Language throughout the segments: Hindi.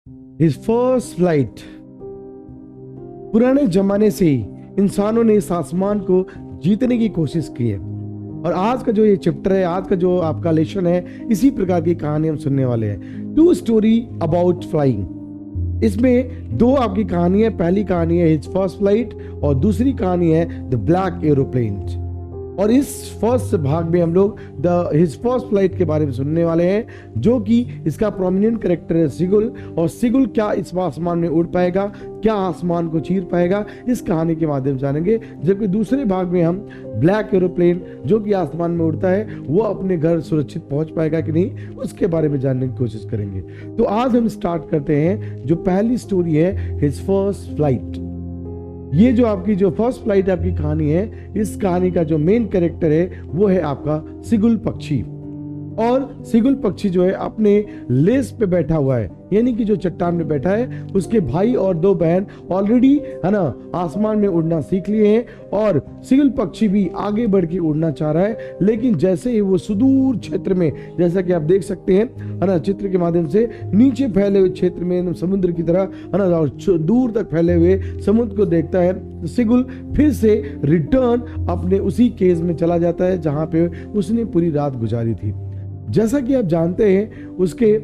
His first flight. पुराने जमाने से ही इंसानों ने इस आसमान को जीतने की कोशिश की है, और आज का जो ये चैप्टर है, आज का जो आपका लेसन है, इसी प्रकार की कहानी हम सुनने वाले हैं। To story about flying. इसमें दो आपकी कहानी है। पहली कहानी है हिज फर्स्ट फ्लाइट और दूसरी कहानी है द ब्लैक एरोप्लेन। और इस फर्स्ट भाग में हम लोग द हिज फर्स्ट फ्लाइट के बारे में सुनने वाले हैं, जो कि इसका प्रोमिनेंट कैरेक्टर है सिगुल। और सिगुल क्या इस आसमान में उड़ पाएगा, क्या आसमान को चीर पाएगा, इस कहानी के माध्यम से जानेंगे। जबकि दूसरे भाग में हम ब्लैक एरोप्लेन जो कि आसमान में उड़ता है, वो अपने घर सुरक्षित पहुंच पाएगा कि नहीं, उसके बारे में जानने की कोशिश करेंगे। तो आज हम स्टार्ट करते हैं। जो पहली स्टोरी है हिज फर्स्ट फ्लाइट। ये जो आपकी जो फर्स्ट फ्लाइट आपकी कहानी है, इस कहानी का जो मेन कैरेक्टर है वो है आपका सिगुल पक्षी। और सिगुल पक्षी जो है अपने लेस पे बैठा हुआ है, यानी कि जो चट्टान में बैठा है। उसके भाई और दो बहन ऑलरेडी है ना आसमान में उड़ना सीख लिए हैं, और सिगुल पक्षी भी आगे बढ़ के उड़ना चाह रहा है। लेकिन जैसे ही वो सुदूर क्षेत्र में, जैसा कि आप देख सकते हैं है ना चित्र के माध्यम से, नीचे फैले हुए क्षेत्र में समुद्र की तरह है ना, और दूर तक फैले हुए समुद्र को देखता है, तो सिगुल फिर से रिटर्न अपने उसी केज में चला जाता है जहां पे उसने पूरी रात गुजारी थी। जैसा कि आप जानते हैं, उसके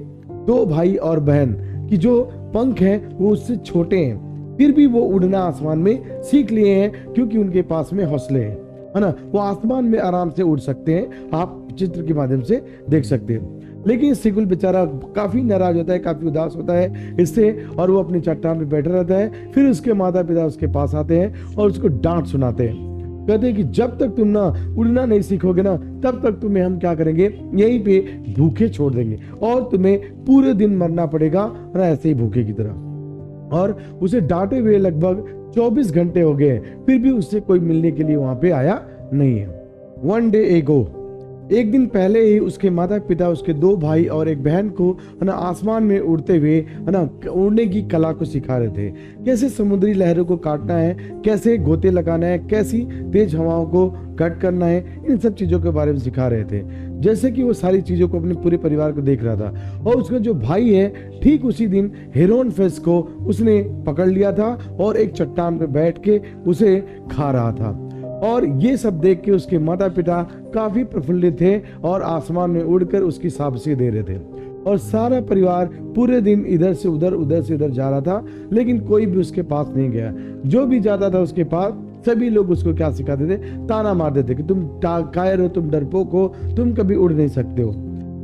दो भाई और बहन की जो पंख हैं वो उससे छोटे हैं, फिर भी वो उड़ना आसमान में सीख लिए हैं, क्योंकि उनके पास में हौसले हैं, है ना। वो आसमान में आराम से उड़ सकते हैं, आप चित्र के माध्यम से देख सकते हैं। लेकिन सिगुल बेचारा काफी नाराज होता है, काफी उदास होता है इससे, और वो अपनी चट्टान पे बैठा रहता है। फिर उसके माता पिता उसके पास आते हैं और उसको डांट सुनाते हैं। कहते हैं कि जब तक तुम ना उड़ना नहीं सीखोगे ना, तब तक तुम्हें हम क्या करेंगे, यहीं पे भूखे छोड़ देंगे, और तुम्हें पूरे दिन मरना पड़ेगा ना, ऐसे ही भूखे की तरह। और उसे डांटे हुए लगभग 24 घंटे हो गए, फिर भी उससे कोई मिलने के लिए वहां पे आया नहीं है। वन डे एगो, एक दिन पहले ही उसके माता पिता उसके दो भाई और एक बहन को है ना आसमान में उड़ते हुए है ना उड़ने की कला को सिखा रहे थे। कैसे समुद्री लहरों को काटना है, कैसे गोते लगाना है, कैसी तेज हवाओं को कट करना है, इन सब चीजों के बारे में सिखा रहे थे। जैसे कि वो सारी चीजों को अपने पूरे परिवार को देख रहा था। और उसका जो भाई है, ठीक उसी दिन हेरोन फिश को उसने पकड़ लिया था और एक चट्टान पर बैठ के उसे खा रहा था। और ये सब देख के उसके माता पिता काफी प्रफुल्लित थे और आसमान में उड़कर उसकी शाबाशी दे रहे थे। और सारा परिवार पूरे दिन इधर से उधर जा रहा था, लेकिन कोई भी उसके पास नहीं गया। जो भी जाता था उसके पास, सभी लोग उसको क्या सिखाते थे, ताना मारते थे कि तुम कायर हो, तुम डरपोक हो, तुम कभी उड़ नहीं सकते हो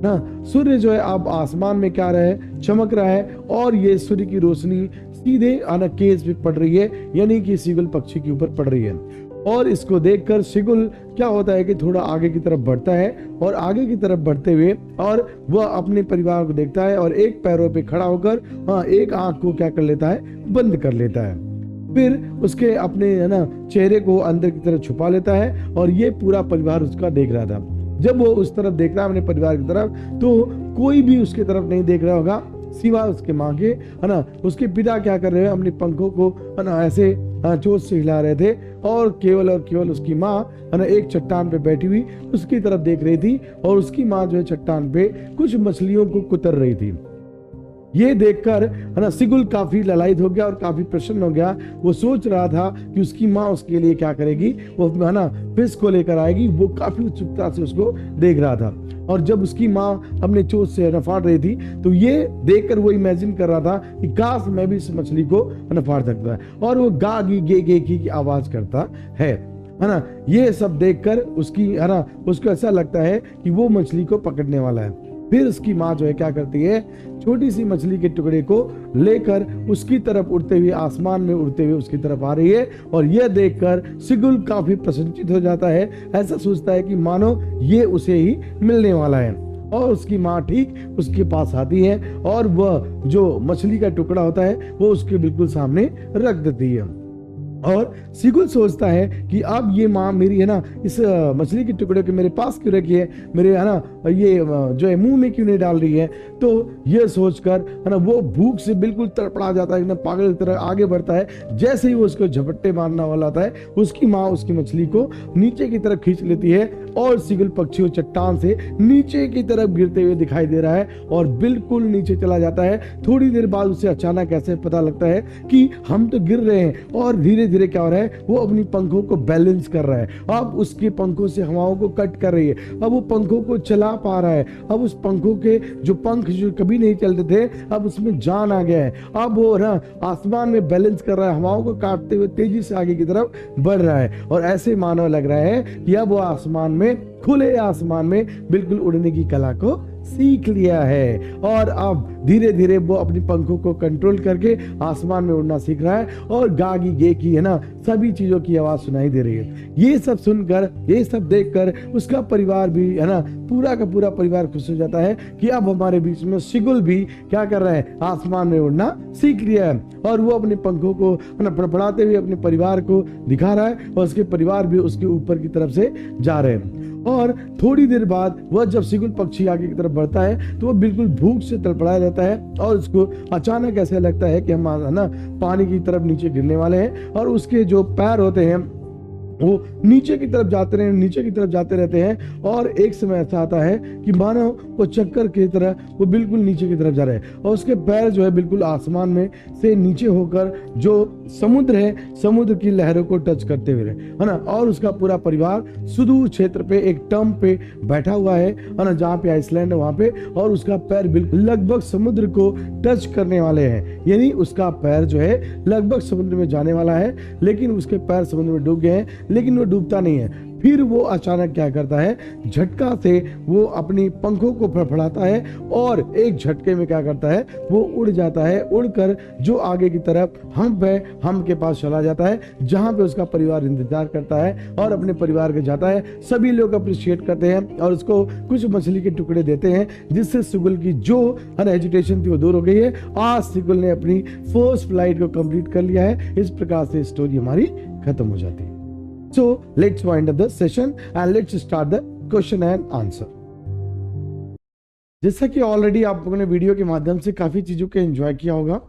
ना। सूर्य जो है अब आसमान में क्या रहा है, चमक रहा है, और ये सूर्य की रोशनी सीधे केज पे पड़ रही है, यानी कि सिगुल पक्षी के ऊपर पड़ रही है। और इसको देखकर सिगुल क्या होता है कि थोड़ा आगे की तरफ बढ़ता है, और आगे की तरफ बढ़ते हुए और वह अपने परिवार को देखता है, और एक पैरों पे खड़ा होकर एक आंख को क्या कर लेता है, बंद कर लेता है। फिर उसके अपने है ना चेहरे को अंदर की तरफ छुपा लेता है, और ये पूरा परिवार उसका देख रहा था। जब वो उस तरफ देख रहा है अपने परिवार की तरफ, तो कोई भी उसके तरफ नहीं देख रहा होगा सिवा उसके माँ के, है ना। उसके पिता क्या कर रहे हैं, अपने पंखों को है ना ऐसे जोर से हिला रहे थे, और केवल उसकी माँ है ना एक चट्टान पे बैठी हुई उसकी तरफ देख रही थी, और उसकी माँ जो है चट्टान पे कुछ मछलियों को कुतर रही थी। ये देखकर है ना सिगुल काफी ललायित हो गया और काफी प्रसन्न हो गया। वो सोच रहा था कि उसकी माँ उसके लिए क्या करेगी, वो है ना फिश को लेकर आएगी। वो काफी उत्सुकता से उसको देख रहा था। और जब उसकी माँ अपने चोंच से फाड़ रही थी, तो ये देखकर वो इमेजिन कर रहा था कि काश मैं भी इस मछली को फाड़ सकता है। और वो गागी गे गे की आवाज करता है ना। ये सब देखकर उसकी है ना उसको ऐसा लगता है कि वो मछली को पकड़ने वाला है। फिर उसकी माँ जो है क्या करती है, छोटी सी मछली के टुकड़े को लेकर उसकी तरफ उड़ते हुए, आसमान में उड़ते हुए उसकी तरफ आ रही है। और यह देखकर सिगुल काफी प्रसन्नचित हो जाता है। ऐसा सोचता है कि मानो ये उसे ही मिलने वाला है। और उसकी माँ ठीक उसके पास आती है, और वह जो मछली का टुकड़ा होता है वो उसके बिल्कुल सामने रख देती है। और सिगुल सोचता है कि अब ये माँ मेरी है ना इस मछली के टुकड़े को मेरे पास क्यों रखी है, मेरे है ना ये जो है मुंह में क्यों नहीं डाल रही है। तो ये सोचकर है ना वो भूख से बिल्कुल तड़पड़ा जाता है, एकदम पागल की तरह आगे बढ़ता है। जैसे ही वो उसको झपट्टे मारने वाला आता है, उसकी माँ उसकी मछली को नीचे की तरफ खींच लेती है और सीगुल पक्षी वो चट्टान से नीचे की तरफ गिरते हुए दिखाई दे रहा है और बिल्कुल नीचे चला जाता है। थोड़ी देर बाद उसे अचानक ऐसे पता लगता है कि हम तो गिर रहे हैं, और धीरे धीरे क्या हो रहा है, वो अपनी पंखों को बैलेंस कर रहा है। अब उसके पंखों से हवाओं को कट कर रही है, अब वो पंखों को चला पा रहा है। अब उस पंखों के जो पंख जो कभी नहीं चलते थे, अब उसमें जान आ गया है। अब वो ना आसमान में बैलेंस कर रहा है, हवाओं को काटते हुए तेजी से आगे की तरफ बढ़ रहा है, और ऐसे मानो लग रहा है कि अब वो आसमान में, खुले आसमान में बिल्कुल उड़ने की कला को सीख लिया है, और अब धीरे धीरे वो अपनी पंखों को कंट्रोल करके आसमान में उड़ना सीख रहा है, और गागी गे की है ना सभी चीजों की आवाज सुनाई दे रही है। ये सब सुनकर, ये सब देखकर उसका परिवार भी है ना, पूरा का पूरा परिवार खुश हो जाता है कि अब हमारे बीच में सिगुल भी क्या कर रहा है, आसमान में उड़ना सीख लिया है। और वो अपने पंखों को है ना फड़फड़ाते हुए अपने परिवार को दिखा रहा है, और उसके परिवार भी उसके ऊपर की तरफ से जा रहे हैं। और थोड़ी देर बाद वह जब सिगुल पक्षी आगे की तरफ बढ़ता है तो वह बिल्कुल भूख से तड़पड़ाया रहता है, और उसको अचानक ऐसा लगता है कि हम ना पानी की तरफ नीचे गिरने वाले हैं, और उसके जो पैर होते हैं वो नीचे की तरफ जाते रहे, नीचे की तरफ जाते रहते हैं, और एक समय ऐसा आता है कि मानो वो चक्कर की तरह वो बिल्कुल नीचे की तरफ जा रहे हैं, और उसके पैर जो है बिल्कुल आसमान में से नीचे होकर जो समुद्र है, समुद्र की लहरों को टच करते हुए है ना। और उसका पूरा परिवार सुदूर क्षेत्र पे एक टर्म पे बैठा हुआ है ना, जहाँ पे आइसलैंड है वहां पे, और उसका पैर बिल्कुल लगभग समुद्र को टच करने वाले हैं, यानी उसका पैर जो है लगभग समुद्र में जाने वाला है, लेकिन उसके पैर समुद्र में डूब गए हैं, लेकिन वो डूबता नहीं है। फिर वो अचानक क्या करता है, झटका से वो अपनी पंखों को फड़फड़ाता है, और एक झटके में क्या करता है, वो उड़ जाता है, उड़कर जो आगे की तरफ हम है, हम के पास चला जाता है, जहां पे उसका परिवार इंतजार करता है, और अपने परिवार के जाता है। सभी लोग अप्रिशिएट करते हैं और उसको कुछ मछली के टुकड़े देते हैं, जिससे सिगुल की जो हेजिटेशन थी वो दूर हो गई है। आज सिगुल ने अपनी फर्स्ट फ्लाइट को कंप्लीट कर लिया है। इस प्रकार से स्टोरी हमारी खत्म हो जाती है। So let's wind up the session and let's start the question and answer. जैसा कि ऑलरेडी आप लोगों ने वीडियो के माध्यम से काफी चीजों को एंजॉय किया होगा,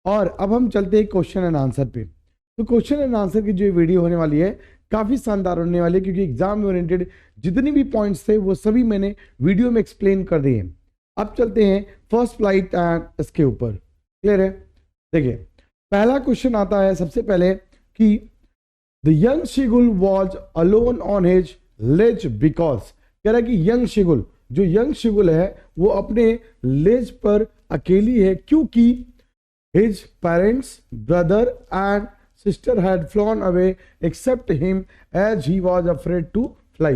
और अब हम चलते हैं क्वेश्चन एंड आंसर पे। तो क्वेश्चन एंड आंसर की जो वीडियो होने वाली है काफी शानदार होने वाली है, क्योंकि एग्जाम में ओरिएंटेड जितनी भी पॉइंट्स थे वो सभी मैंने वीडियो में एक्सप्लेन कर दिए। अब चलते हैं फर्स्ट फ्लाइट एंड इसके ऊपर। क्लियर है? देखिए पहला क्वेश्चन आता है सबसे पहले कि The young seagull was alone on his ledge because, कह रहा है कि यंग शिगुल, जो यंग शिगुल है वो अपने लेज पर अकेली है, क्योंकि his parents, brother and sister had flown away except him as he was afraid to fly.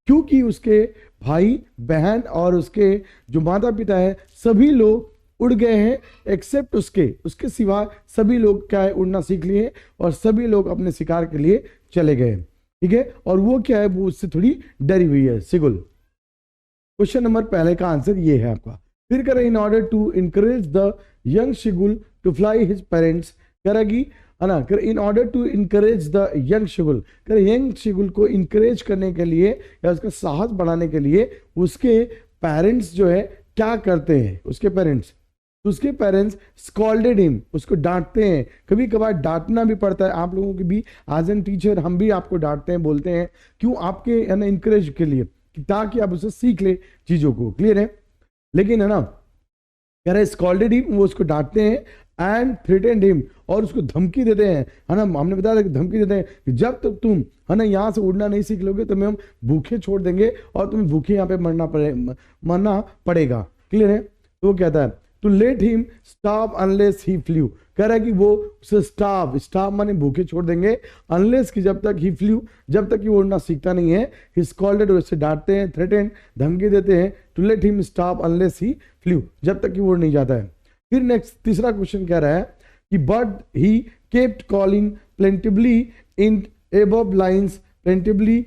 क्योंकि उसके भाई बहन और उसके जो माता पिता है सभी लोग उड़ गए हैं, एक्सेप्ट उसके सिवा सभी लोग क्या है, उड़ना सीख लिए, और सभी लोग अपने शिकार के लिए चले गए। ठीक है, और वो क्या है, वो उससे थोड़ी डरी हुई है सिगुल। क्वेश्चन नंबर पहले का आंसर ये है आपका। फिर कह रहे in order to encourage the young seagull to fly his parents, कह रहा कि है ना, in order to encourage the young seagull, कह रहे यंग शिगुल को इंकरेज करने के लिए या उसका साहस बढ़ाने के लिए उसके पेरेंट्स जो है क्या करते हैं, उसके पेरेंट्स स्कॉल्डेड हिम, उसको डांटते हैं। कभी कभार डांटना भी पड़ता है आप लोगों की भी, एज एन टीचर हम भी आपको डांटते हैं, बोलते हैं, क्यों? आपके है ना इंकरेज के लिए, ताकि आप उसे सीख ले चीजों को। क्लियर है? लेकिन है ना कह रहे स्कॉल्डेड हिम, वो उसको डांटते हैं, एंड थ्रेटेंड हिम, और उसको धमकी देते हैं, है ना। हमने बताया था कि धमकी देते हैं कि जब तक तुम है ना यहाँ से उड़ना नहीं सीख लोगे तो हम भूखे छोड़ देंगे, और तुम्हें भूखे यहाँ पे मरना पड़ेगा। क्लियर है? तो वो कहता है to let him starve unless he flew, कह रहा है कि वो उसे स्टार्व माने भूखे छोड़ देंगे, अनलेस कि जब तक ही फ्लू, जब तक कि वो उड़ना सीखता नहीं है। ही स्कॉल्डेड, उससे डांटते हैं, थ्रेटेंड धमकी देते हैं, to let him starve unless he flew, जब तक कि वो उड़ नहीं जाता है। फिर नेक्स्ट तीसरा क्वेश्चन कह रहा है कि but he kept calling plaintively in above lines. Plaintively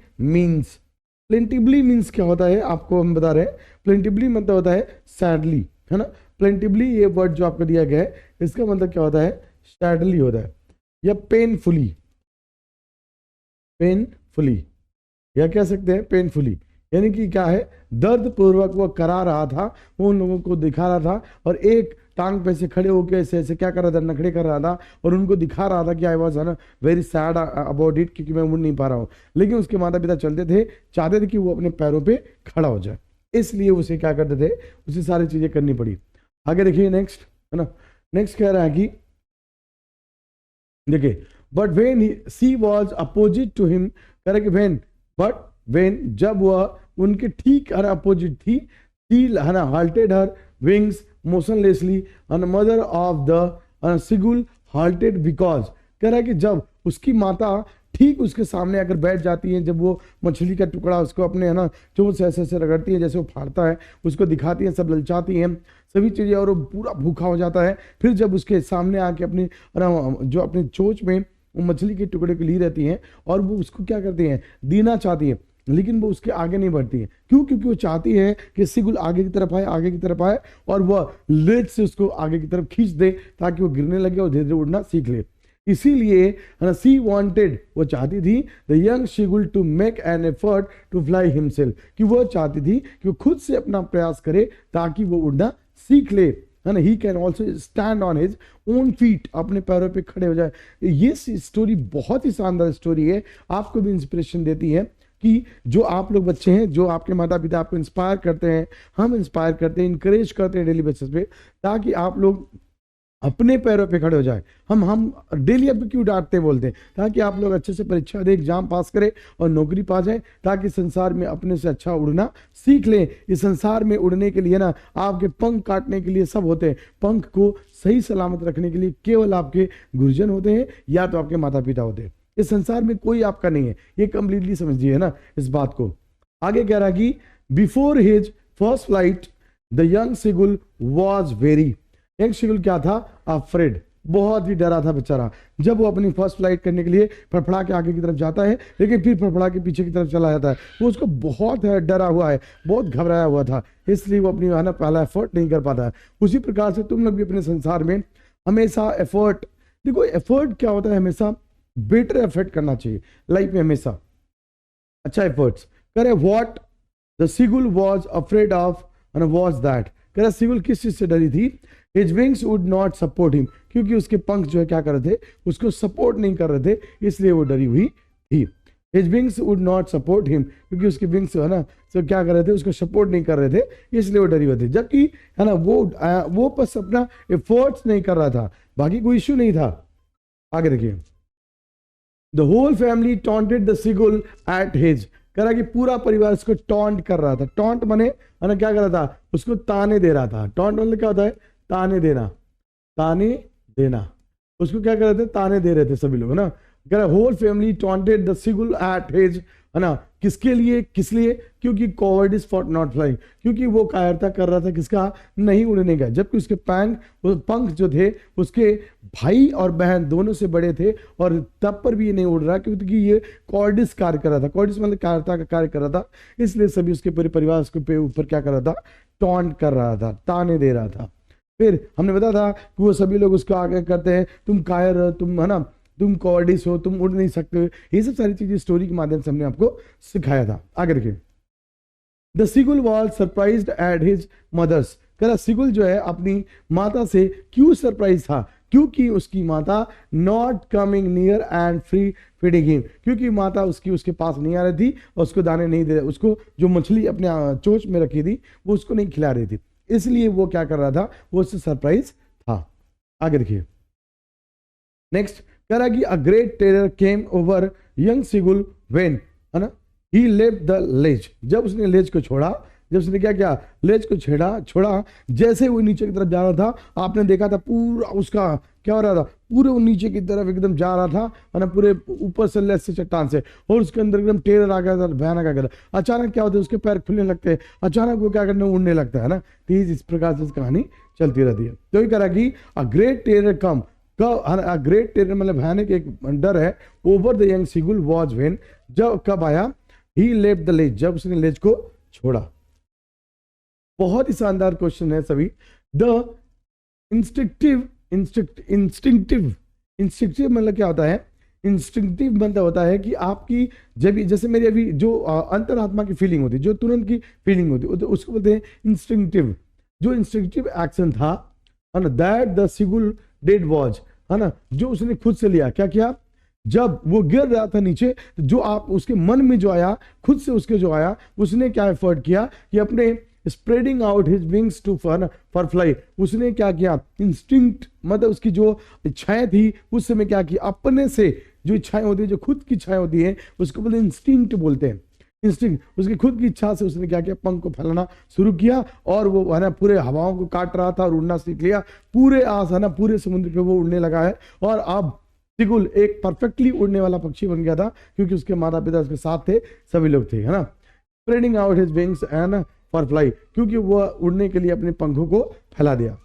means क्या होता है आपको हम बता रहे हैं। प्लेंटिवली मतलब होता है सैडली, है ना। प्लेंटिवली ये वर्ड जो आपको दिया गया है इसका मतलब क्या होता है, सैडली होता है, या पेनफुली या कह सकते हैं पेनफुली, यानी कि क्या है, दर्द पूर्वक वो करा रहा था, वो उन लोगों को दिखा रहा था, और एक टांग पे से खड़े होकर ऐसे ऐसे क्या कर रहा था, नखड़े कर रहा था और उनको दिखा रहा था कि आई वॉज ना वेरी सैड अबाउट इट, क्योंकि मैं उड़ नहीं पा रहा हूँ। लेकिन उसके माता पिता चलते थे, चाहते थे कि वो अपने पैरों पे खड़ा हो जाए, इसलिए उसे क्या करते थे, उसे सारी चीजें करनी पड़ी। आगे देखिए नेक्स्ट, है ना, नेक्स्ट कह रहा है कि देखिए, but when she was opposite to him, कह रहा कि वेन, बट वेन, जब वह उनके ठीक अपोजिट थी, सी है ना halted her wings motionlessly and mother of the seagull halted because, कह रहा है कि जब उसकी माता ठीक उसके सामने अगर बैठ जाती है, जब वो मछली का टुकड़ा उसको अपने है ना चोंच से ऐसे ऐसे रगड़ती है, जैसे वो फाड़ता है, उसको दिखाती है, सब ललचाती हैं सभी चीजें, और वो पूरा भूखा हो जाता है। फिर जब उसके सामने आके अपनी जो अपनी चोंच में वो मछली के टुकड़े को ली रहती हैं और वो उसको क्या करती हैं, देना चाहती है, लेकिन वो उसके आगे नहीं बढ़ती है। क्यों? क्योंकि वो चाहती है कि सीगुल आगे की तरफ आए, आगे की तरफ आए, और वह लेज से उसको आगे की तरफ खींच दे ताकि वो गिरने लगे और धीरे धीरे उड़ना सीख ले। इसीलिए सी वांटेड, वो चाहती थी the young seagull to make an effort to fly himself, कि वो चाहती थी कि वो खुद से अपना प्रयास करे ताकि वो उड़ना सीख ले, है ना। He can also stand on his own feet, अपने पैरों पे खड़े हो जाए। ये स्टोरी बहुत ही शानदार स्टोरी है, आपको भी इंस्पिरेशन देती है कि जो आप लोग बच्चे हैं, जो आपके माता पिता आपको इंस्पायर करते हैं, हम इंस्पायर करते हैं, इंकरेज करते हैं डेली बेसिस पे, ताकि आप लोग अपने पैरों पे खड़े हो जाए। हम डेली अब क्यों डांटते बोलते हैं, ताकि आप लोग अच्छे से परीक्षा दे, एग्जाम पास करें और नौकरी पा जाए, ताकि संसार में अपने से अच्छा उड़ना सीख लें। इस संसार में उड़ने के लिए ना आपके पंख काटने के लिए सब होते हैं, पंख को सही सलामत रखने के लिए केवल आपके गुरुजन होते हैं या तो आपके माता पिता होते हैं। इस संसार में कोई आपका नहीं है, ये कंप्लीटली समझिए, है ना इस बात को। आगे कह रहा कि before his first flight the young seagull was very, young seagull क्या था, अफ्रेड, बहुत ही डरा था बेचारा। जब वो अपनी फर्स्ट फ्लाइट करने के लिए फड़फड़ा के आगे की तरफ जाता है, लेकिन फिर फड़फड़ा के पीछे की तरफ चला जाता है, वो उसको बहुत डरा हुआ है, बहुत घबराया हुआ था, इसलिए वो अपनी है ना पहला एफर्ट नहीं कर पाता है। उसी प्रकार से तुम लोग भी अपने संसार में हमेशा एफर्ट, देखो एफर्ट क्या होता है, हमेशा बेटर एफर्ट करना चाहिए लाइफ में, हमेशा अच्छा एफर्ट्स करे। What the seagull was afraid of and was that, कह सीगुल किस चीज से डरी थी, his wings would not support him, क्योंकि उसके पंख जो है क्या कर रहे थे, उसको सपोर्ट नहीं कर रहे थे, इसलिए वो डरी हुई थी। His wings would not support him, क्योंकि उसके विंग्स है ना तो क्या कर रहे थे, उसको सपोर्ट नहीं कर रहे थे, इसलिए वो डरी हुई थी। जबकि है ना वो बस अपना एफर्ट्स नहीं कर रहा था, बाकी कोई इश्यू नहीं था। आगे देखिए, the whole family taunted the seagull at his, कह रहा कि पूरा परिवार उसको टॉन्ट कर रहा था। टॉन्ट माने है ना क्या कर रहा था, उसको ताने दे रहा था। टॉन्ट मतलब क्या होता है, ताने देना, ताने देना, उसको क्या कर रहे थे, ताने दे रहे थे सभी लोग, है ना। कह रहा whole family taunted the seagull at his, है ना, किसके लिए, किस लिए, क्योंकि कॉवर्डिस फॉर नॉट फ्लाइंग, क्योंकि वो कायरता कर रहा था किसका, नहीं उड़ने का। जबकि उसके पंख जो थे उसके भाई और बहन दोनों से बड़े थे, और तब पर भी ये नहीं उड़ रहा क्योंकि ये कॉर्डिस कार्य कर रहा था। कॉर्डिस मतलब कायरता का कार्य कर रहा था, इसलिए सभी उसके पूरे परिवार उसके ऊपर क्या कर रहा था, टॉन्ट कर रहा था, ताने दे रहा था। फिर हमने बताया था कि वो सभी लोग उसको आगे करते हैं, तुम कायर हो, तुम है ना, तुम कॉर्डिस हो, तुम उड़ नहीं सकते हो। ये सब सारी चीजें स्टोरी के माध्यम से हमने आपको सिखाया था। आगे देखिए, the seagull was surprised at his mothers, कह रहा सीगुल जो है अपनी माता से क्यों सरप्राइज था, क्योंकि उसकी माता not coming near and free feeding him, क्योंकि माता उसके पास नहीं आ रही थी और उसको दाने नहीं दे, उसको जो मछली अपने चोंच में रखी थी वो उसको नहीं खिला रही थी, इसलिए वो क्या कर रहा था, वो उससे सरप्राइज था। आगे देखिए नेक्स्ट, कह रहा कि a great terror came over young seagull when, है ना, ही लेफ्ट द लेज, जब उसने लेज को छोड़ा, जब उसने क्या किया, लेज को छोड़ा, जैसे वो नीचे की तरफ जा रहा था, आपने देखा था पूरा उसका क्या हो रहा था, पूरे वो नीचे की तरफ एकदम जा रहा था, है ना, पूरे ऊपर से लेज से चट्टान से, और उसके अंदर एकदम टेरर आ गया था, भयानक आ गया था। अचानक क्या होता है, उसके पैर खुलने लगते हैं, अचानक वो क्या करने, उड़ने लगता है ना। तो इस प्रकार से कहानी चलती रहती है। तो ये कह रहा कि a great terror come, a great terror मतलब भयानक एक डर है, over the young seagull was when, जब कब आया, ही लेफ्ट द लेज, जब उसने लेज को छोड़ा। बहुत ही शानदार क्वेश्चन है सभी। द इंस्टिंक्टिव मतलब क्या होता है, इंस्टिंक्टिव मतलब होता है कि आपकी जब जैसे मेरी अभी जो अंतरात्मा की फीलिंग होती है, जो तुरंत की फीलिंग होती है, उसको बोलते हैं इंस्टिंक्टिव। जो इंस्टिंक्टिव एक्शन था है ना, that the seagull did was, है ना, जो उसने खुद से लिया। क्या किया? जब वो गिर रहा था नीचे, जो आप उसके मन में जो आया, खुद से उसके जो आया, उसने क्या एफर्ट किया कि अपने spreading out his wings to for fly, उसने क्या किया? इंस्टिंक्ट, मतलब उसकी जो इच्छाएं थी उस समय क्या किया? अपने से जो इच्छाएं होती है, जो खुद की इच्छाएं होती हैं, उसको बोलते हैं इंस्टिंक्ट बोलते हैं। इंस्टिंक्ट, उसकी खुद की इच्छा से उसने क्या किया? पंख को फैलाना शुरू किया, और वो है ना पूरे हवाओं को काट रहा था और उड़ना सीख लिया। पूरे है ना पूरे समुद्र पे वो उड़ने लगा है, और अब सीगुल एक परफेक्टली उड़ने वाला पक्षी बन गया था, क्योंकि उसके माता पिता उसके साथ थे, सभी लोग थे, है ना। Spreading out his wings and for fly, क्योंकि वह उड़ने के लिए अपने पंखों को फैला दिया।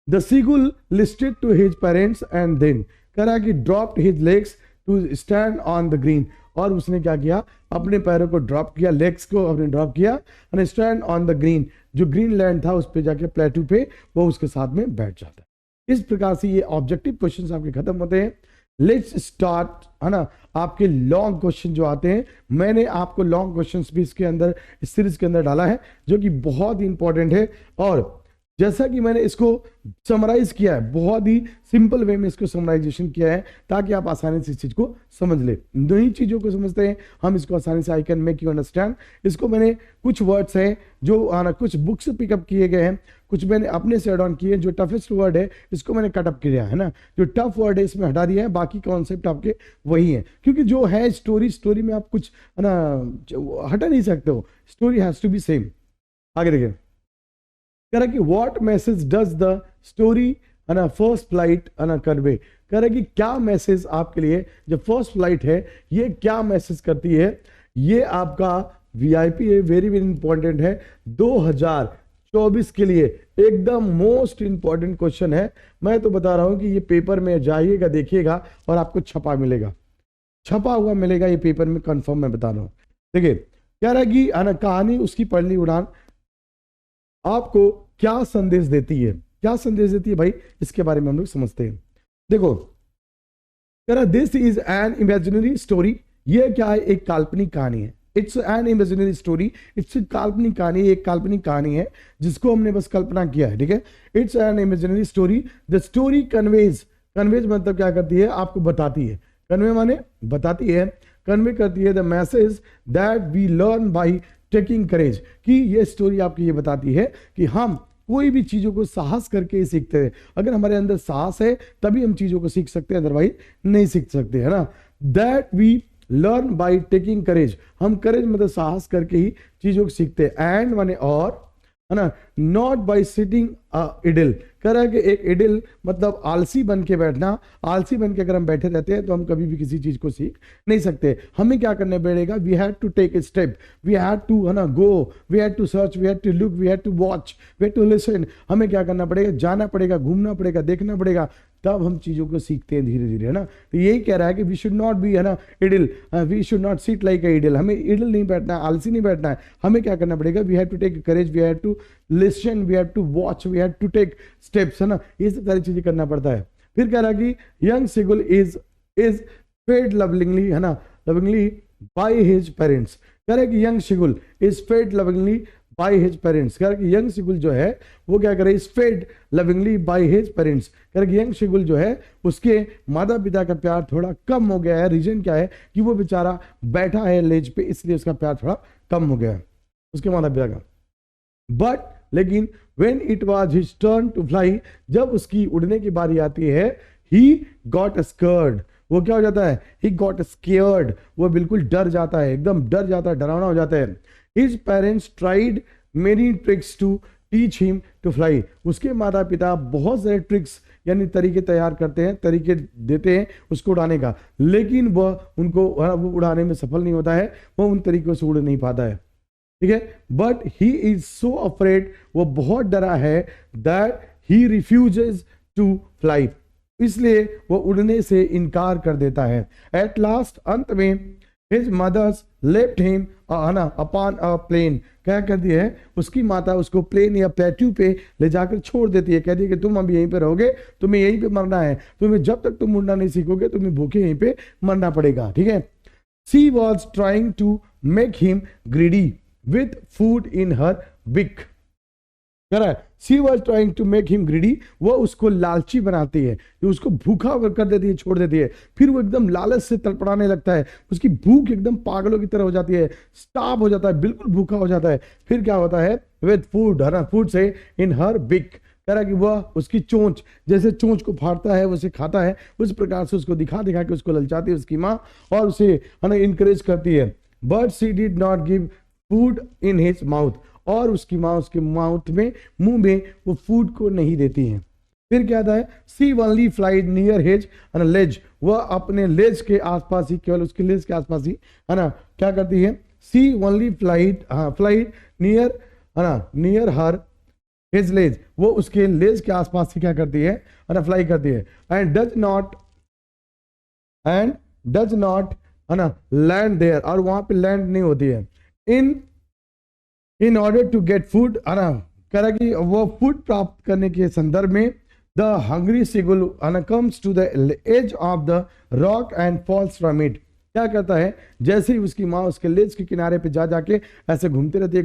The seagull listed to his parents and then, कह रहा कि dropped his legs to stand on the green, और उसने क्या किया? अपने पैरों को ड्रॉप किया, लेग्स को अपने ड्रॉप किया, and stand on the green, जो ग्रीन लैंड था उस पे जाके प्लेटू पे वो उसके साथ में बैठ जाता है। इस प्रकार से ये ऑब्जेक्टिव क्वेश्चंस आपके खत्म होते हैं। लेट्स स्टार्ट, है ना, आपके लॉन्ग क्वेश्चन जो आते हैं। मैंने आपको लॉन्ग क्वेश्चंस भी इसके अंदर, इस सीरीज के अंदर डाला है, जो कि बहुत ही इंपॉर्टेंट है। और जैसा कि मैंने इसको समराइज किया है, बहुत ही सिंपल वे में इसको समराइजेशन किया है, ताकि आप आसानी से इस चीज को समझ ले। दो ही चीजों को समझते हैं हम इसको आसानी से। I can make you understand. इसको मैंने कुछ वर्ड्स हैं जो आना कुछ बुक से पिकअप किए गए हैं, कुछ मैंने अपने से एड ऑन किए। जो टफेस्ट वर्ड है इसको मैंने कटअप किया है ना, जो टफ वर्ड है इसमें हटा दिया है, बाकी कॉन्सेप्ट आपके वही है। क्योंकि जो है स्टोरी में आप कुछ है ना हटा नहीं सकते हो, story has to be same. आगे देखिए, कह रहा कि what message does the story है ना फर्स्ट फ्लाइट है ना कन्वे, कह रहा कि क्या मैसेज आपके लिए जो फर्स्ट फ्लाइट है ये क्या मैसेज करती है। ये आपका वीआईपी है, वेरी वेरी इंपॉर्टेंट है, 2024 के लिए एकदम मोस्ट इंपॉर्टेंट क्वेश्चन है। मैं तो बता रहा हूं कि ये पेपर में जाइएगा, देखिएगा, और आपको छपा मिलेगा, छपा हुआ मिलेगा ये पेपर में, कंफर्म मैं बता रहा हूं। देखिए, कह रहा कि कहानी उसकी पहली उड़ान आपको क्या संदेश देती है। क्या संदेश देती है भाई, इसके बारे में हम लोग समझते हैं। देखो, कह रहा this is an imaginary story, ये क्या है? एक काल्पनिक कहानी है। It's an imaginary story, it's काल्पनिक कहानी, एक काल्पनिक कहानी है जिसको हमने बस कल्पना किया है, ठीक है। It's an imaginary story, the story conveys, conveys मतलब क्या करती है? आपको बताती है। कन्वे माने बताती है, कन्वे करती है the message that we learn by taking courage, कि ये स्टोरी आपको ये बताती है कि हम कोई भी चीजों को साहस करके ही सीखते हैं। अगर हमारे अंदर साहस है तभी हम चीजों को सीख सकते हैं, अदरवाइज नहीं सीख सकते, है ना। That we learn by taking courage, हम करेज मतलब साहस करके ही चीजों को सीखते हैं। एंड माने और, है ना, नॉट बाय सिटिंग इडिल, कह रहा है कि एक इडिल मतलब आलसी बन के बैठना। आलसी बन के अगर हम बैठे रहते हैं तो हम कभी भी किसी चीज को सीख नहीं सकते। हमें क्या करना पड़ेगा? We had to take a step, we had to, है ना, go, we had to search, we had to look, we had to watch, we had to listen. हमें क्या करना पड़ेगा? जाना पड़ेगा, घूमना पड़ेगा, देखना पड़ेगा, तब हम चीजों को सीखते हैं धीरे धीरे, है ना। तो यही कह रहा है कि वी शुड नॉट बी, है ना, idle, we should not sit like a idle. हमें इडिल नहीं बैठना है, आलसी नहीं बैठना है। हमें क्या करना पड़ेगा? We have to take courage, we have to listen, we have to watch, we have to take steps, है ना। ये सब सारी चीजें करना पड़ता है। फिर कह रहा कि यंग सीगुल इज फेड लवलिंगली, है ना, लविंगली बाय हिज पेरेंट्स। कह रहा है कि young seagull is fed lovingly by his parents. कह रहा है कि यंग सीगुल जो है वो क्या करे? Is fed lovingly by his parents. कह रहा है कि यंग सीगुल जो है उसके माता पिता का प्यार थोड़ा कम हो गया है। रीजन क्या है? कि वो बेचारा बैठा है लेज पे, इसलिए उसका प्यार थोड़ा कम हो गया है उसके माता पिता का। बट लेकिन when it was his turn to fly, जब उसकी उड़ने की बारी आती है, he got scared, वो क्या हो जाता है? he got scared, वो बिल्कुल डर जाता है, एकदम डर जाता है, डरावना हो जाता है। his parents tried many tricks to teach him to fly, उसके माता पिता बहुत सारे ट्रिक्स यानी तरीके तैयार करते हैं, तरीके देते हैं उसको उड़ाने का, लेकिन वह उनको वो उड़ाने में सफल नहीं होता है, वो उन तरीकों से उड़ नहीं पाता है, ठीक है। But he is so afraid, वो बहुत डरा है, that he refuses to fly, इसलिए वो उड़ने से इनकार कर देता है। एट लास्ट, अंत में, his mothers left him upon a plane, क्या करती है? उसकी माता उसको प्लेन या प्लेट्यू पे ले जाकर छोड़ देती है, कहती है कि तुम अभी यहीं पे रहोगे, तुम्हें यहीं पे मरना है, तुम्हें जब तक तुम उड़ना नहीं सीखोगे तुम्हें भूखे यहीं पे मरना पड़ेगा, ठीक है। She was trying to make him greedy with food in her beak, कह रहा है she was trying to make him greedy, वो उसको लालची बनाती है, उसको भूखा कर देती है, छोड़ देती है। फिर वो एकदम लालच से तड़पड़ाने लगता है, उसकी भूख एकदम पागलों की तरह हो जाती है, स्टार्व हो जाता है, बिल्कुल भूखा हो जाता है। फिर क्या होता है, विद फूड, है ना, फूड से इन हर बिग, कह रहा कि वह उसकी चोंच, जैसे चोंच को फाड़ता है उसे खाता है, उस प्रकार से उसको दिखा दिखा के उसको ललचाती है उसकी माँ, और उसे, है ना, इंकरेज करती है। But she did not give food in his mouth, और उसकी माँ उसके माउथ में, मुंह में वो फूड को नहीं देती है। फिर क्या आता है, सी ओनली फ्लाइड नियर हिज लेज, वह अपने लेज के आसपास ही, केवल उसके लेज के आसपास ही, है ना, क्या करती है, सी ओनली फ्लाइड नियर, है ना, नियर हर हिज लेज, वो उसके लेज के आसपास ही क्या करती है ना, फ्लाई करती है। एंड डज नॉट, है ना, लैंड देयर, और वहां पे लैंड नहीं होती है। In order to get food, है ना, कह रहा कि वो फूड प्राप्त करने के संदर्भ में, the hungry seagull comes to the edge of the rock and falls from it, क्या करता है, जैसे ही उसकी माँ उसके लेज के किनारे पे जा जाके ऐसे घूमती रहती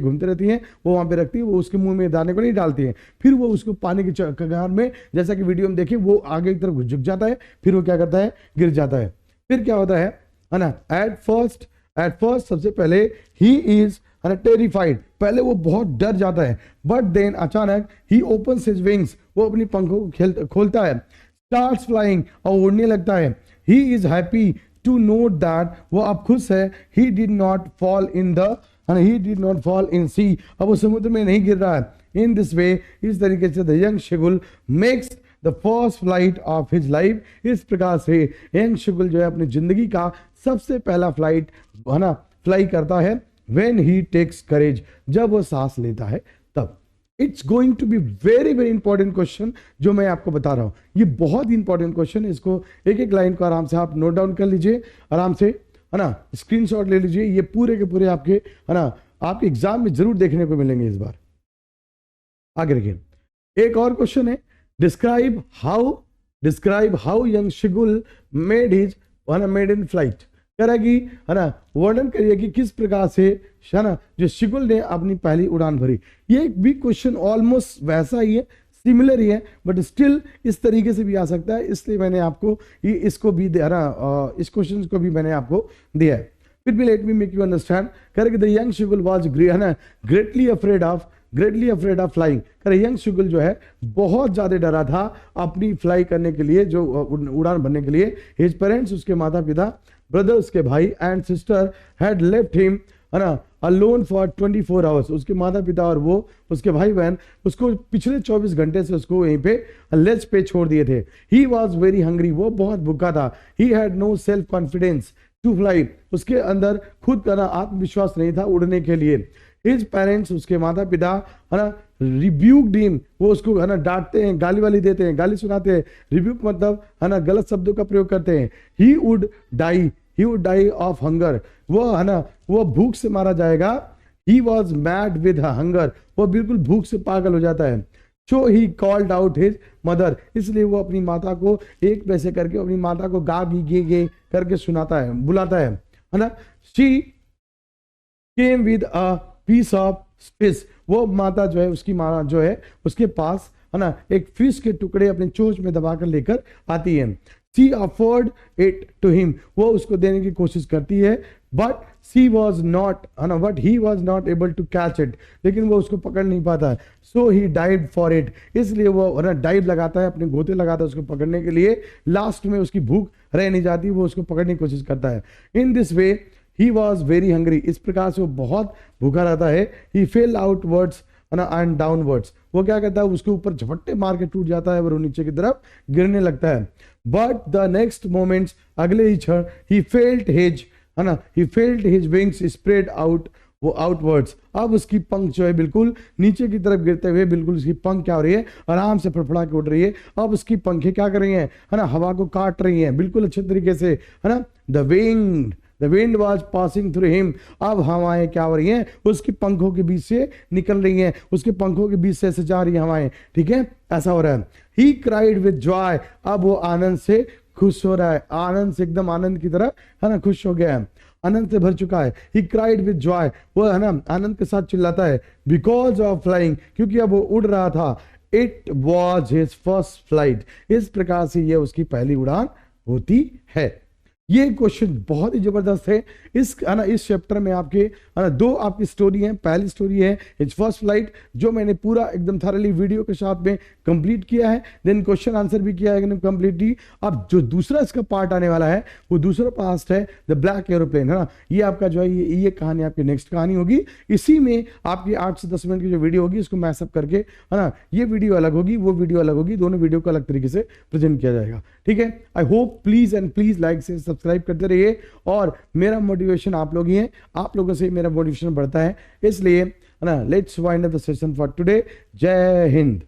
है, वो वहां पे रखती है, वो उसके मुंह में दाने को नहीं डालती है। फिर वो उसको पानी की कगार में, जैसा कि वीडियो में देखिए, वो आगे की तरफ झुक जाता है, फिर वो क्या करता है, गिर जाता है। फिर क्या होता है ना, एट फर्स्ट सबसे पहले ही इज टेरिफाइड, पहले वो बहुत डर जाता है, बट देन अचानक ही ओपन्स हिज विंग्स, वो अपनी पंखों को खोलता है, स्टार्ट्स फ्लाइंग, और उड़ने लगता है। He is happy to note that, वो अब खुश है, he did not fall in sea, अब वो समुद्र में नहीं गिर रहा है। In this way, इस तरीके से the young Shigul makes the first flight of his life, इस प्रकार से young Shigul जो है अपनी जिंदगी का सबसे पहला फ्लाइट, है ना, फ्लाई करता है। when he takes courage, जब वो सांस लेता है तब। It's going to be very very important question जो मैं आपको बता रहा हूं, ये बहुत ही इंपॉर्टेंट क्वेश्चन है। इसको एक एक लाइन को आराम से आप नोट डाउन कर लीजिए, आराम से, है ना, स्क्रीनशॉट ले लीजिए, ये पूरे के पूरे आपके, है ना, आपके एग्जाम में जरूर देखने को मिलेंगे इस बार। आगे देखिए, एक और क्वेश्चन है, describe how young seagull made in flight, कह रहा है कि, है ना, वर्णन करिए कि किस प्रकार से, है ना, जो शिगुल ने अपनी पहली उड़ान भरी। ये भी क्वेश्चन ऑलमोस्ट वैसा ही है, सिमिलर ही है, बट स्टिल इस तरीके से भी आ सकता है, इसलिए मैंने आपको इसको भी दिया ना, इस क्वेश्चन को भी मैंने आपको दिया है। फिर भी let me make you understand, कह रहे कि the young seagull was greatly afraid of flying, कह रहे यंग शिगुल जो है बहुत ज्यादा डरा था अपनी फ्लाई करने के लिए, जो उड़ान भरने के लिए। हिज पेरेंट्स, उसके माता पिता, ब्रदर, उसके भाई, and sister had left him, है ना, अलोन फॉर 24 आवर्स, उसके माता पिता और वो उसके भाई बहन उसको पिछले 24 घंटे से उसको यहीं पे लेज पे छोड़ दिए थे। ही वॉज वेरी हंग्री, वो बहुत भूखा था। He had no self confidence to fly, उसके अंदर खुद का आत्मविश्वास नहीं था उड़ने के लिए। हिज पेरेंट्स, उसके माता पिता, है ना, रिब्यूक्ड हिम, वो उसको, है ना, डांटते हैं, गाली वाली देते हैं, गाली सुनाते हैं। रिब्यूक मतलब, है ना, गलत शब्दों का प्रयोग करते हैं। He would die of hunger, वो, है ना, वो भूख से मारा जाएगा। He was mad with hunger, वो बिल्कुल भूख से पागल हो जाता है। So he called out his mother, इसलिए वो अपनी माता को एक पैसे करके अपनी माता को गा गे करके सुनाता है, बुलाता है ना। She came with a piece of fish, वो माता जो है, उसकी माँ जो है, उसके पास, है ना, एक फिश के टुकड़े अपने चोंच में दबाकर लेकर आती है। She afford it to him, वो उसको देने की कोशिश करती है, बट शी वॉज नॉट, है ना, but he was not able to catch it, लेकिन वो उसको पकड़ नहीं पाता है। So he dive for it, इसलिए वो, है ना, डाइव लगाता है, अपने गोते लगाता है उसको पकड़ने के लिए। लास्ट में उसकी भूख रह नहीं जाती, वो उसको पकड़ने की कोशिश करता है। In this way he was very hungry, इस प्रकार से वो बहुत भूखा रहता है। ही फेल आउटवर्ड्स एंड डाउनवर्ड्स, वो क्या कहता है, उसके ऊपर झपट्टे मार के टूट जाता है और वो नीचे की तरफ गिरने लगता है। बट द नेक्स्ट मोमेंट्स, अगले ही क्षण, he felt his wings spread out, वो आउटवर्ड्स, अब उसकी पंख जो है बिल्कुल नीचे की तरफ गिरते हुए, बिल्कुल उसकी पंख क्या हो रही है, आराम से फड़फड़ा के उड़ रही है। अब उसकी पंखें क्या कर रही हैं, है ना, हवा को काट रही हैं बिल्कुल अच्छे तरीके से, है ना। The wind was passing through him, अब हवाएं क्या हो रही हैं, उसकी पंखों के बीच से निकल रही हैं, उसके पंखों के बीच से जा रही हैं हवाएं, ठीक है, ऐसा हो रहा है। ही क्राइड विद जॉय, अब वो आनंद से खुश हो रहा है, आनंद से, एकदम आनंद की तरह, है ना, खुश हो गया है। आनंद से भर चुका है। ही क्राइड विद जॉय, वो है ना आनंद के साथ चिल्लाता है, बिकॉज ऑफ फ्लाइंग, क्योंकि अब वो उड़ रहा था। It was his first flight, इस प्रकार से ये उसकी पहली उड़ान होती है। ये क्वेश्चन बहुत ही जबरदस्त है। इस चैप्टर में आपके दो आपकी स्टोरी है। पहली स्टोरी है हिज फर्स्ट फ्लाइट, जो मैंने पूरा एकदम थॉरली वीडियो के साथ में कंप्लीट किया है, देन क्वेश्चन आंसर भी किया है एकदम कंप्लीटली। अब जो दूसरा इसका पार्ट आने वाला है वो दूसरा पार्ट है द ब्लैक एरोप्लेन, है ना। ये आपका जो है ये कहानी आपकी नेक्स्ट कहानी होगी। इसी में आपकी 8 से 10 मिनट की जो वीडियो होगी इसको मैसअप करके, है ना, ये वीडियो अलग होगी, वो वीडियो अलग होगी, दोनों वीडियो को अलग तरीके से प्रेजेंट किया जाएगा। ठीक है, I hope please and please like से सब्सक्राइब करते रहिए। और मेरा मोटिवेशन आप लोग ही हैं, आप लोगों से मेरा मोटिवेशन बढ़ता है, इसलिए है ना। Let's wind up the session for today. जय हिंद।